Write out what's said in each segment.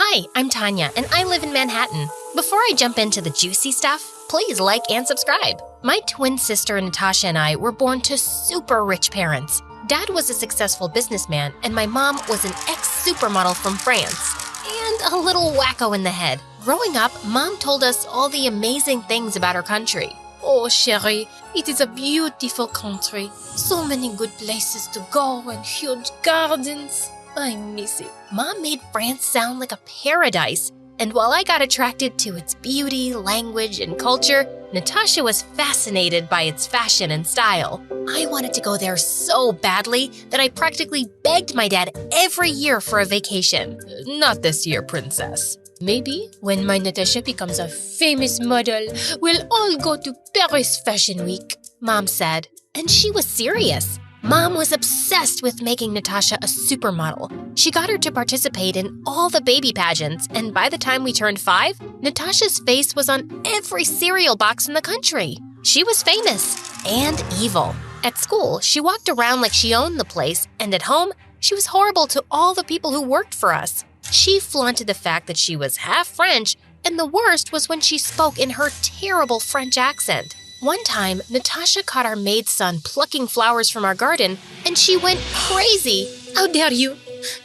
Hi, I'm Tanya, and I live in Manhattan. Before I jump into the juicy stuff, please like and subscribe. My twin sister Natasha and I were born to super rich parents. Dad was a successful businessman, and my mom was an ex-supermodel from France. And a little wacko in the head. Growing up, Mom told us all the amazing things about her country. Oh, chérie, it is a beautiful country. So many good places to go and huge gardens. I miss it. Mom made France sound like a paradise. And while I got attracted to its beauty, language, and culture, Natasha was fascinated by its fashion and style. I wanted to go there so badly that I practically begged my dad every year for a vacation. Not this year, princess. Maybe when my Natasha becomes a famous model, we'll all go to Paris Fashion Week, Mom said. And she was serious. Mom was obsessed with making Natasha a supermodel. She got her to participate in all the baby pageants, and by the time we turned 5, Natasha's face was on every cereal box in the country. She was famous and evil. At school, she walked around like she owned the place, and at home, she was horrible to all the people who worked for us. She flaunted the fact that she was half French, and the worst was when she spoke in her terrible French accent. One time, Natasha caught our maid's son plucking flowers from our garden, and she went crazy. How dare you?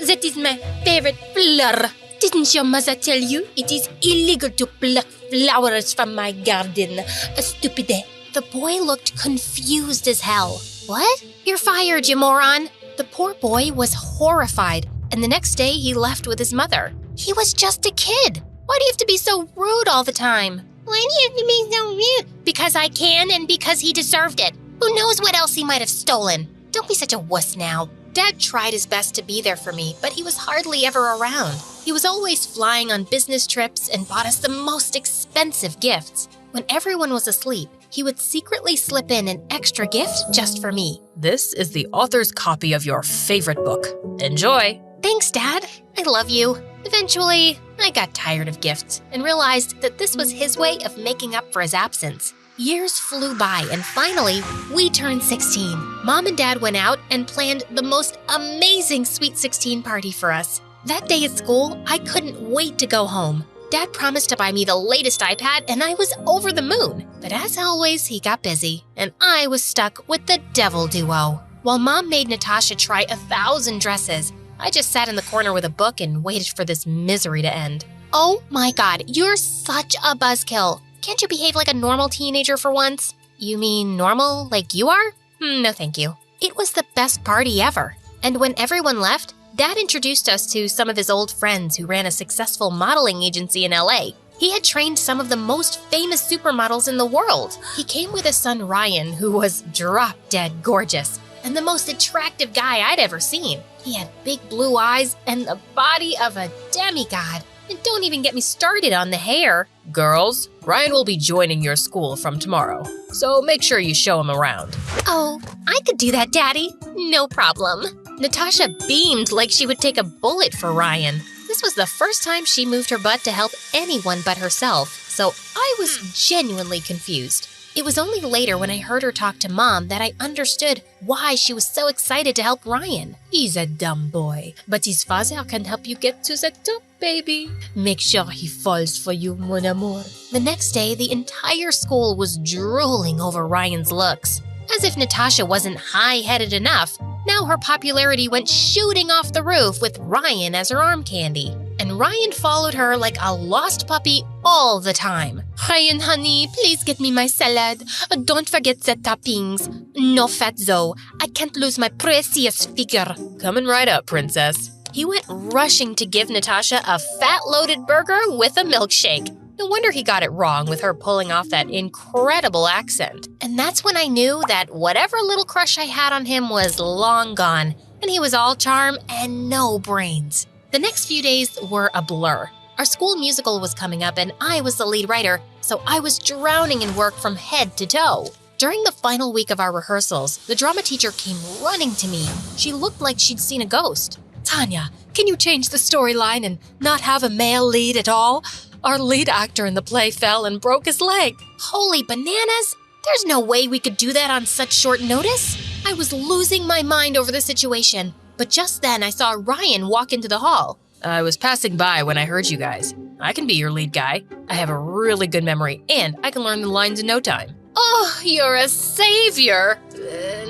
That is my favorite flower. Didn't your mother tell you it is illegal to pluck flowers from my garden? A stupid. The boy looked confused as hell. What? You're fired, you moron. The poor boy was horrified, and the next day he left with his mother. He was just a kid. Why do you have to be so rude all the time? Why do you have to be so rude? Because I can and because he deserved it. Who knows what else he might have stolen? Don't be such a wuss now. Dad tried his best to be there for me, but he was hardly ever around. He was always flying on business trips and bought us the most expensive gifts. When everyone was asleep, he would secretly slip in an extra gift just for me. This is the author's copy of your favorite book. Enjoy! Thanks, Dad. I love you. Eventually, I got tired of gifts and realized that this was his way of making up for his absence. Years flew by and finally, we turned 16. Mom and Dad went out and planned the most amazing Sweet 16 party for us. That day at school, I couldn't wait to go home. Dad promised to buy me the latest iPad and I was over the moon. But as always, he got busy and I was stuck with the devil duo. While Mom made Natasha try 1,000 dresses, I just sat in the corner with a book and waited for this misery to end. Oh my God, you're such a buzzkill. Can't you behave like a normal teenager for once? You mean normal like you are? No thank you. It was the best party ever. And when everyone left, Dad introduced us to some of his old friends who ran a successful modeling agency in LA. He had trained some of the most famous supermodels in the world. He came with his son Ryan, who was drop-dead gorgeous, and the most attractive guy I'd ever seen. He had big blue eyes and the body of a demigod. And don't even get me started on the hair. Girls, Ryan will be joining your school from tomorrow, so make sure you show him around. Oh, I could do that, Daddy. No problem. Natasha beamed like she would take a bullet for Ryan. This was the first time she moved her butt to help anyone but herself, so I was genuinely confused. It was only later when I heard her talk to Mom that I understood why she was so excited to help Ryan. He's a dumb boy, but his father can help you get to the top, baby. Make sure he falls for you, mon amour. The next day, the entire school was drooling over Ryan's looks. As if Natasha wasn't high-headed enough, now her popularity went shooting off the roof with Ryan as her arm candy. And Ryan followed her like a lost puppy all the time. Ryan, honey, please get me my salad. Don't forget the toppings. No fat though. I can't lose my precious figure. Coming right up, princess. He went rushing to give Natasha a fat-loaded burger with a milkshake. No wonder he got it wrong with her pulling off that incredible accent. And that's when I knew that whatever little crush I had on him was long gone, and he was all charm and no brains. The next few days were a blur. Our school musical was coming up and I was the lead writer, so I was drowning in work from head to toe. During the final week of our rehearsals, the drama teacher came running to me. She looked like she'd seen a ghost. Tanya, can you change the storyline and not have a male lead at all? Our lead actor in the play fell and broke his leg. Holy bananas! There's no way we could do that on such short notice. I was losing my mind over the situation. But just then I saw Ryan walk into the hall. I was passing by when I heard you guys. I can be your lead guy. I have a really good memory, and I can learn the lines in no time. Oh, you're a savior.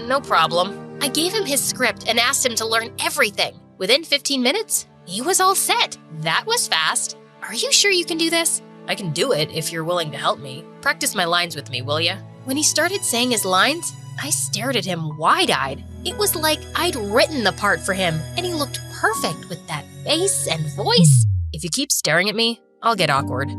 No problem. I gave him his script and asked him to learn everything. Within 15 minutes, he was all set. That was fast. Are you sure you can do this? I can do it if you're willing to help me. Practice my lines with me, will ya? When he started saying his lines, I stared at him wide-eyed. It was like I'd written the part for him, and he looked perfect with that face and voice. If you keep staring at me, I'll get awkward.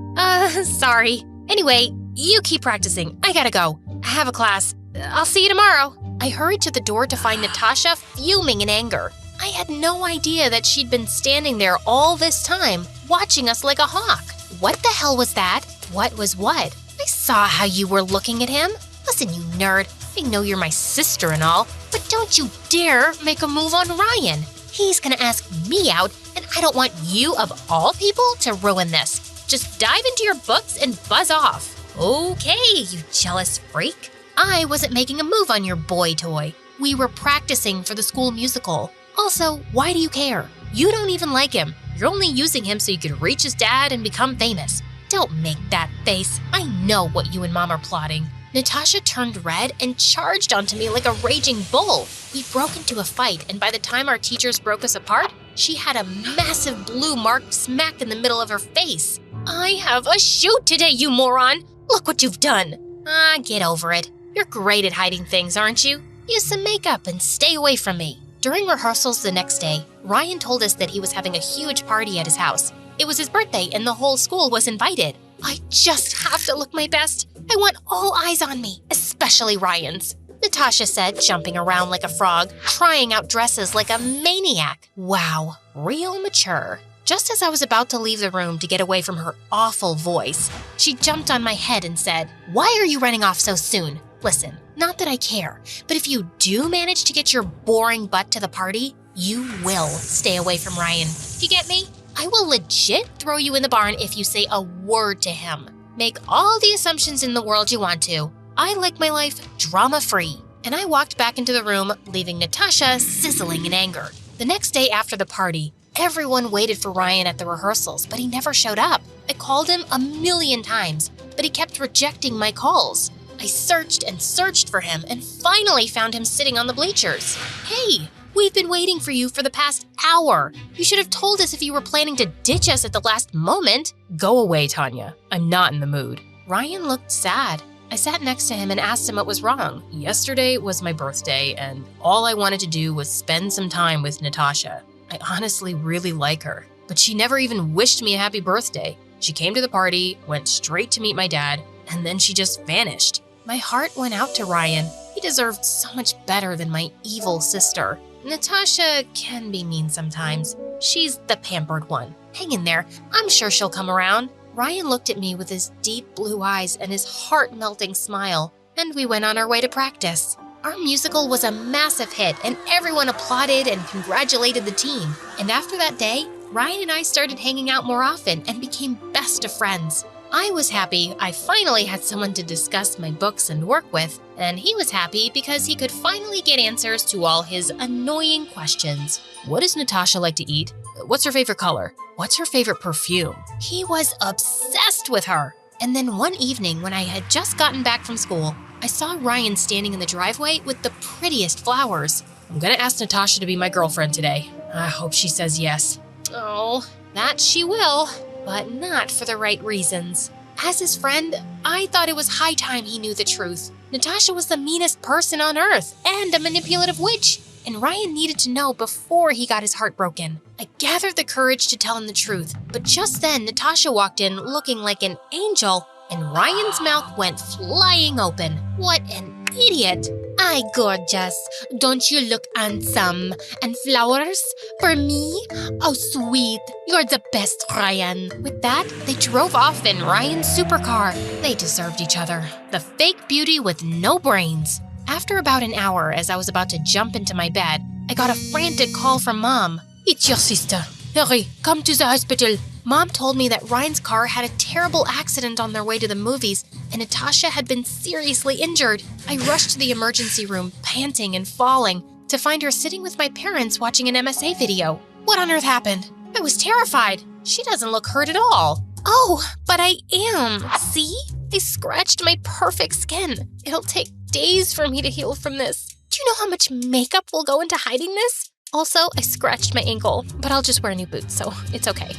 Sorry. Anyway, you keep practicing. I gotta go. I have a class. I'll see you tomorrow. I hurried to the door to find Natasha fuming in anger. I had no idea that she'd been standing there all this time, watching us like a hawk. What the hell was that? What was what? I saw how you were looking at him. Listen, you nerd. I know you're my sister and all, but don't you dare make a move on Ryan. He's gonna ask me out, and I don't want you, of all people, to ruin this. Just dive into your books and buzz off. Okay, you jealous freak. I wasn't making a move on your boy toy. We were practicing for the school musical. Also, why do you care? You don't even like him. You're only using him so you could reach his dad and become famous. Don't make that face. I know what you and Mom are plotting. Natasha turned red and charged onto me like a raging bull. We broke into a fight, and by the time our teachers broke us apart, she had a massive blue mark smack in the middle of her face. I have a shoot today, you moron! Look what you've done! Get over it. You're great at hiding things, aren't you? Use some makeup and stay away from me. During rehearsals the next day, Ryan told us that he was having a huge party at his house. It was his birthday and the whole school was invited. I just have to look my best. I want all eyes on me, especially Ryan's. Natasha said, jumping around like a frog, trying out dresses like a maniac. Wow, real mature. Just as I was about to leave the room to get away from her awful voice, she jumped on my head and said, "Why are you running off so soon? Listen, not that I care, but if you do manage to get your boring butt to the party, you will stay away from Ryan. You get me? I will legit throw you in the barn if you say a word to him. Make all the assumptions in the world you want to. I like my life drama-free." And I walked back into the room, leaving Natasha sizzling in anger. The next day after the party, everyone waited for Ryan at the rehearsals, but he never showed up. I called him a million times, but he kept rejecting my calls. I searched and searched for him and finally found him sitting on the bleachers. Hey, we've been waiting for you for the past hour. You should have told us if you were planning to ditch us at the last moment. Go away, Tanya. I'm not in the mood. Ryan looked sad. I sat next to him and asked him what was wrong. Yesterday was my birthday, and all I wanted to do was spend some time with Natasha. I honestly really like her, but she never even wished me a happy birthday. She came to the party, went straight to meet my dad, and then she just vanished. My heart went out to Ryan. He deserved so much better than my evil sister. Natasha can be mean sometimes. She's the pampered one. Hang in there. I'm sure she'll come around. Ryan looked at me with his deep blue eyes and his heart-melting smile, and we went on our way to practice. Our musical was a massive hit, and everyone applauded and congratulated the team. And after that day, Ryan and I started hanging out more often and became best of friends. I was happy I finally had someone to discuss my books and work with, and he was happy because he could finally get answers to all his annoying questions. What does Natasha like to eat? What's her favorite color? What's her favorite perfume? He was obsessed with her. And then one evening when I had just gotten back from school, I saw Ryan standing in the driveway with the prettiest flowers. I'm gonna ask Natasha to be my girlfriend today. I hope she says yes. Oh, that she will, but not for the right reasons. As his friend, I thought it was high time he knew the truth. Natasha was the meanest person on earth and a manipulative witch, and Ryan needed to know before he got his heart broken. I gathered the courage to tell him the truth, but just then Natasha walked in looking like an angel, and Ryan's mouth went flying open. What an idiot! "Ay, gorgeous, don't you look handsome? And flowers? For me? Oh, sweet, you're the best, Ryan." With that, they drove off in Ryan's supercar. They deserved each other. The fake beauty with no brains. After about an hour, as I was about to jump into my bed, I got a frantic call from Mom. "It's your sister. Hurry, come to the hospital." Mom told me that Ryan's car had a terrible accident on their way to the movies, and Natasha had been seriously injured. I rushed to the emergency room, panting and falling, to find her sitting with my parents watching an MSA video. What on earth happened? I was terrified. She doesn't look hurt at all. Oh, but I am. See? I scratched my perfect skin. It'll take days for me to heal from this. Do you know how much makeup will go into hiding this? Also, I scratched my ankle, but I'll just wear new boots, so it's okay.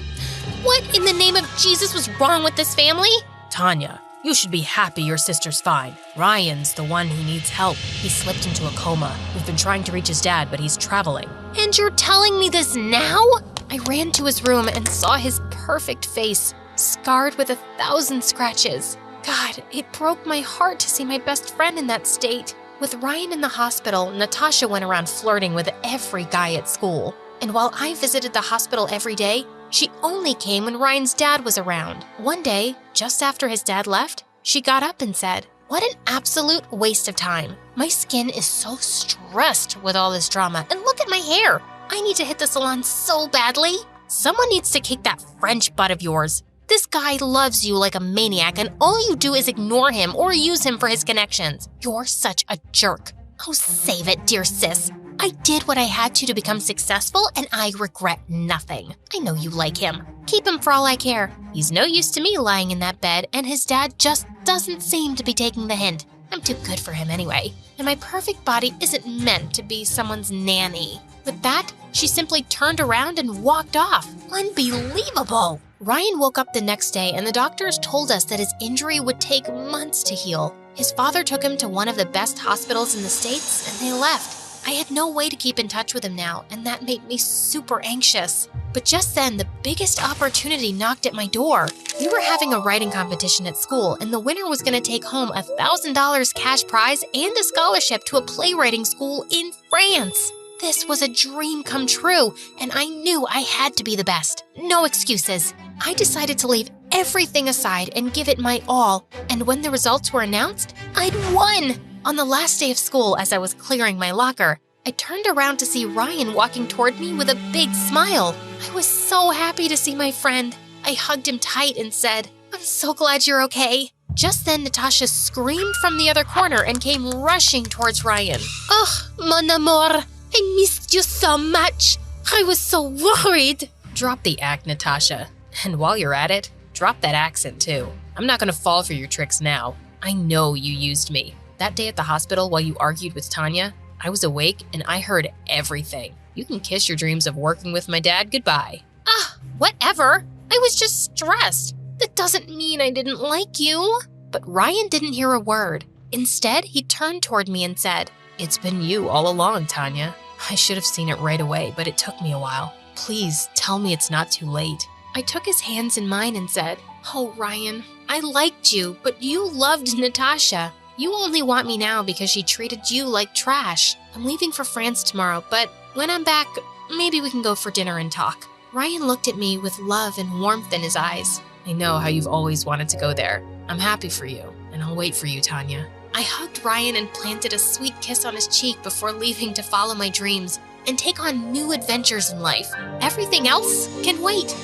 What in the name of Jesus was wrong with this family? Tanya, you should be happy your sister's fine. Ryan's the one who needs help. He slipped into a coma. We've been trying to reach his dad, but he's traveling. And you're telling me this now? I ran to his room and saw his perfect face, scarred with 1,000 scratches. God, it broke my heart to see my best friend in that state. With Ryan in the hospital, Natasha went around flirting with every guy at school. And while I visited the hospital every day, she only came when Ryan's dad was around. One day, just after his dad left, she got up and said, "What an absolute waste of time. My skin is so stressed with all this drama, and look at my hair. I need to hit the salon so badly. Someone needs to kick that French butt of yours. This guy loves you like a maniac, and all you do is ignore him or use him for his connections. You're such a jerk." Oh, save it, dear sis. I did what I had to become successful, and I regret nothing. I know you like him. Keep him for all I care. He's no use to me lying in that bed, and his dad just doesn't seem to be taking the hint. I'm too good for him anyway, and my perfect body isn't meant to be someone's nanny. With that, she simply turned around and walked off. Unbelievable! Ryan woke up the next day, and the doctors told us that his injury would take months to heal. His father took him to one of the best hospitals in the States, and they left. I had no way to keep in touch with him now, and that made me super anxious. But just then, the biggest opportunity knocked at my door. We were having a writing competition at school, and the winner was going to take home a $1,000 cash prize and a scholarship to a playwriting school in France. This was a dream come true, and I knew I had to be the best. No excuses. I decided to leave everything aside and give it my all, and when the results were announced, I'd won! On the last day of school, as I was clearing my locker, I turned around to see Ryan walking toward me with a big smile. I was so happy to see my friend. I hugged him tight and said, "I'm so glad you're okay." Just then, Natasha screamed from the other corner and came rushing towards Ryan. Oh, mon amour, I missed you so much. I was so worried. Drop the act, Natasha. And while you're at it, drop that accent too. I'm not gonna fall for your tricks now. I know you used me. That day at the hospital while you argued with Tanya, I was awake and I heard everything. You can kiss your dreams of working with my dad goodbye. Whatever. I was just stressed. That doesn't mean I didn't like you. But Ryan didn't hear a word. Instead, he turned toward me and said, It's been you all along, Tanya. I should have seen it right away, but it took me a while. Please tell me it's not too late. I took his hands in mine and said, "Oh, Ryan, I liked you, but you loved Natasha. You only want me now because she treated you like trash. I'm leaving for France tomorrow, but when I'm back, maybe we can go for dinner and talk." Ryan looked at me with love and warmth in his eyes. I know how you've always wanted to go there. I'm happy for you, and I'll wait for you, Tanya. I hugged Ryan and planted a sweet kiss on his cheek before leaving to follow my dreams and take on new adventures in life. Everything else can wait.